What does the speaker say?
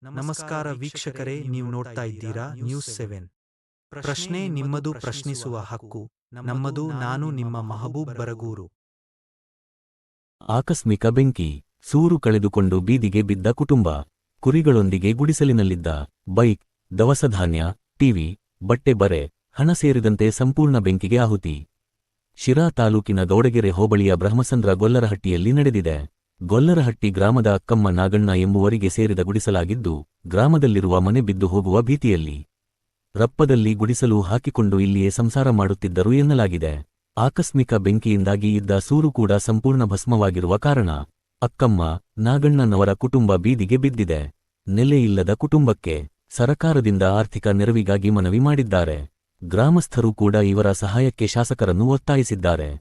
ನಮಸ್ಕಾರ ವೀಕ್ಷಕರೇ, ನೀವು ನೋಡ್ತಾ ಇದ್ದೀರಾ ನ್ಯೂಸ್ 7. ಪ್ರಶ್ನೆ ನಿಮ್ಮದು, ಪ್ರಶ್ನಿಸುವ ಹಕ್ಕು ನಮ್ಮದು. ನಾನು ನಿಮ್ಮ ಮಹಬೂಬ್ ಬರಗೂರು. ಆಕಸ್ಮಿಕ ಬೆಂಕಿ, ಸೂರು ಕಳೆದುಕೊಂಡು ಬೀದಿಗೆ ಬಿದ್ದ ಕುಟುಂಬ. ಕುರಿಗಳೊಂದಿಗೆ ಗುಡಿಸಲಿನಲ್ಲಿದ್ದ ಬೈಕ್, ದವಸಧಾನ್ಯ, ಟಿವಿ, ಬಟ್ಟೆ ಬರೆ, ಹಣ ಸೇರಿದಂತೆ ಸಂಪೂರ್ಣ ಬೆಂಕಿಗೆ ಆಹುತಿ. ಶಿರಾ ತಾಲೂಕಿನ ಗೌಡಗೆರೆ ಹೋಬಳಿಯ ಬ್ರಹ್ಮಸಂದ್ರ ಗೊಲ್ಲರಹಟ್ಟಿಯಲ್ಲಿ ನಡೆದಿದೆ. ಗೊಲ್ಲರಹಟ್ಟಿ ಗ್ರಾಮದ ಅಕ್ಕಮ್ಮ ನಾಗಣ್ಣ ಎಂಬುವರಿಗೆ ಸೇರಿದ ಗುಡಿಸಲಾಗಿದ್ದು, ಗ್ರಾಮದಲ್ಲಿರುವ ಮನೆ ಬಿದ್ದು ಹೋಗುವ ಭೀತಿಯಲ್ಲಿ ರಪ್ಪದಲ್ಲಿ ಗುಡಿಸಲು ಹಾಕಿಕೊಂಡು ಇಲ್ಲಿಯೇ ಸಂಸಾರ ಮಾಡುತ್ತಿದ್ದರು ಎನ್ನಲಾಗಿದೆ. ಆಕಸ್ಮಿಕ ಬೆಂಕಿಯಿಂದಾಗಿ ಇದ್ದ ಸೂರು ಕೂಡ ಸಂಪೂರ್ಣ ಭಸ್ಮವಾಗಿರುವ ಕಾರಣ ಅಕ್ಕಮ್ಮ ನಾಗಣ್ಣನವರ ಕುಟುಂಬ ಬೀದಿಗೆ ಬಿದ್ದಿದೆ. ನೆಲೆಯಿಲ್ಲದ ಕುಟುಂಬಕ್ಕೆ ಸರಕಾರದಿಂದ ಆರ್ಥಿಕ ನೆರವಿಗಾಗಿ ಮನವಿ ಮಾಡಿದ್ದಾರೆ. ಗ್ರಾಮಸ್ಥರು ಕೂಡ ಇವರ ಸಹಾಯಕ್ಕೆ ಶಾಸಕರನ್ನು ಒತ್ತಾಯಿಸಿದ್ದಾರೆ.